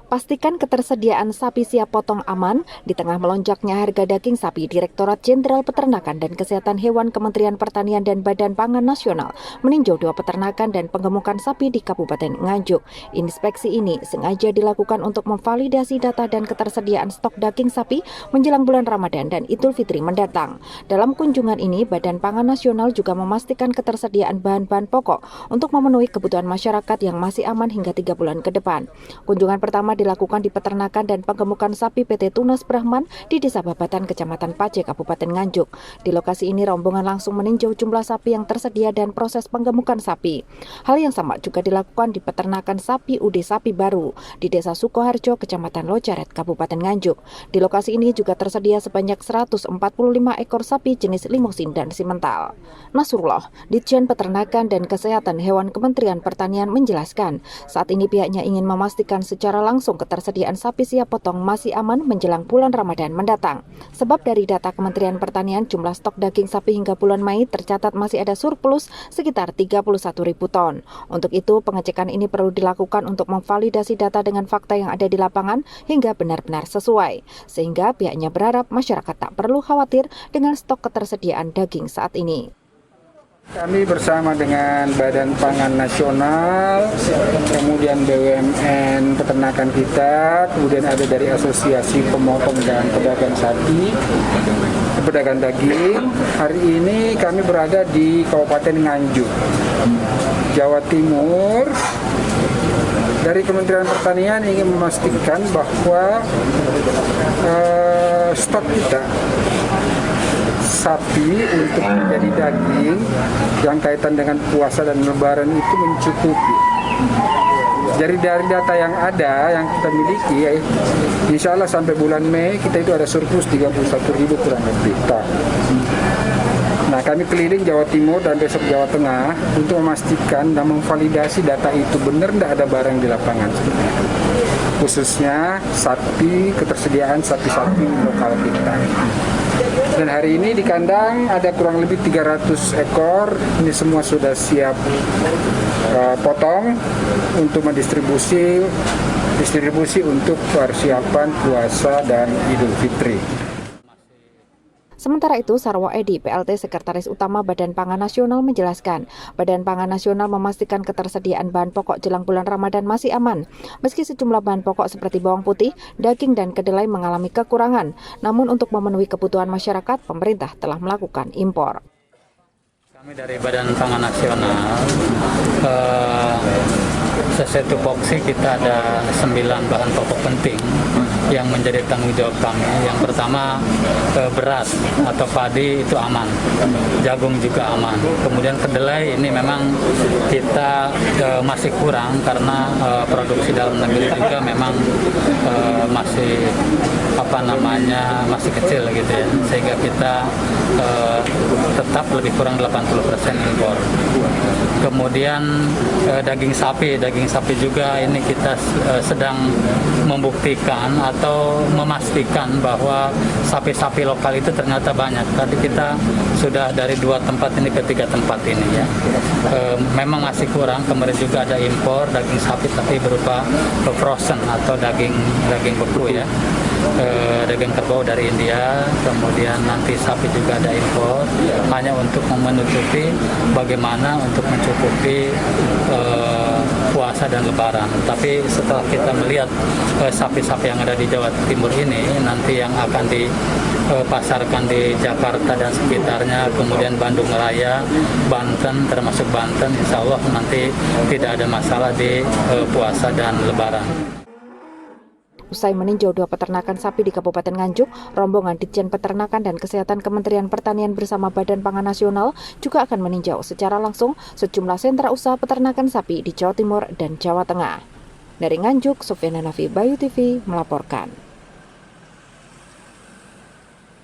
Pastikan ketersediaan sapi siap potong aman di tengah melonjaknya harga daging sapi. Direktorat Jenderal Peternakan dan Kesehatan Hewan Kementerian Pertanian dan Badan Pangan Nasional meninjau 2 peternakan dan penggemukan sapi di Kabupaten Nganjuk. Inspeksi ini sengaja dilakukan untuk memvalidasi data dan ketersediaan stok daging sapi menjelang bulan Ramadan dan Idul Fitri mendatang. Dalam kunjungan ini, Badan Pangan Nasional juga memastikan ketersediaan bahan-bahan pokok untuk memenuhi kebutuhan masyarakat yang masih aman hingga 3 bulan ke depan. Kunjungan pertama dilakukan di peternakan dan penggemukan sapi PT Tunas Brahman di Desa Babatan, Kecamatan Pace, Kabupaten Nganjuk. Di lokasi ini rombongan langsung meninjau jumlah sapi yang tersedia dan proses penggemukan sapi. Hal yang sama juga dilakukan di peternakan sapi UD Sapi Baru di Desa Sukoharjo, Kecamatan Locaret, Kabupaten Nganjuk. Di lokasi ini juga tersedia sebanyak 145 ekor sapi jenis limousin dan simental. Nasrullah, Ditjen Peternakan dan Kesehatan Hewan Kementerian Pertanian menjelaskan, saat ini pihaknya ingin memastikan secara langsung ketersediaan sapi siap potong masih aman menjelang bulan Ramadan mendatang. Sebab dari data Kementerian Pertanian, jumlah stok daging sapi hingga bulan Mei tercatat masih ada surplus sekitar 31.000 ton. Untuk itu, pengecekan ini perlu dilakukan untuk memvalidasi data dengan fakta yang ada di lapangan hingga benar-benar sesuai. Sehingga pihaknya berharap masyarakat tak perlu khawatir dengan stok ketersediaan daging saat ini. Kami bersama dengan Badan Pangan Nasional, kemudian BUMN peternakan kita, kemudian ada dari Asosiasi Pemotong dan Pedagang Sapi, pedagang daging. Hari ini kami berada di Kabupaten Nganjuk, Jawa Timur. Dari Kementerian Pertanian ingin memastikan bahwa stok kita sapi untuk menjadi daging yang kaitan dengan puasa dan lebaran itu mencukupi. Dari data yang ada, yang kita miliki, insya Allah sampai bulan Mei kita itu ada surplus 31.000 kurang lebih ton. Nah, kami keliling Jawa Timur dan besok Jawa Tengah untuk memastikan dan memvalidasi data itu benar tidak ada barang di lapangan. Khususnya sapi, ketersediaan sapi-sapi lokal kita. Dan hari ini di kandang ada kurang lebih 300 ekor, ini semua sudah siap potong untuk mendistribusi untuk persiapan puasa dan Idul Fitri. Sementara itu, Sarwo Edi, PLT Sekretaris Utama Badan Pangan Nasional menjelaskan, Badan Pangan Nasional memastikan ketersediaan bahan pokok jelang bulan Ramadan masih aman. Meski sejumlah bahan pokok seperti bawang putih, daging, dan kedelai mengalami kekurangan. Namun untuk memenuhi kebutuhan masyarakat, pemerintah telah melakukan impor. Kami dari Badan Pangan Nasional, sesuai tupoksi kita ada 9 bahan pokok penting yang menjadi tanggung jawab kami. Yang pertama, beras atau padi itu aman, jagung juga aman. Kemudian kedelai ini memang kita masih kurang karena produksi dalam negeri juga memang masih masih kecil gitu ya, sehingga kita tetap lebih kurang 80% impor. Kemudian daging sapi juga ini kita sedang membuktikan atau memastikan bahwa sapi-sapi lokal itu ternyata banyak. Tadi kita sudah dari 2 tempat ini ke 3 tempat ini ya. Memang masih kurang. Kemarin juga ada impor daging sapi tapi berupa frozen atau daging beku ya. Daging kerbau dari India, kemudian nanti sapi juga ada impor, hanya untuk menutupi bagaimana untuk mencukupi puasa dan lebaran. Tapi setelah kita melihat sapi-sapi yang ada di Jawa Timur ini, nanti yang akan dipasarkan di Jakarta dan sekitarnya, kemudian Bandung Raya, Banten, termasuk Banten, insya Allah nanti tidak ada masalah di puasa dan lebaran. Usai meninjau 2 peternakan sapi di Kabupaten Nganjuk, rombongan Ditjen Peternakan dan Kesehatan Kementerian Pertanian bersama Badan Pangan Nasional juga akan meninjau secara langsung sejumlah sentra usaha peternakan sapi di Jawa Timur dan Jawa Tengah. Dari Nganjuk, Sofyana Nafi, Bayu TV melaporkan.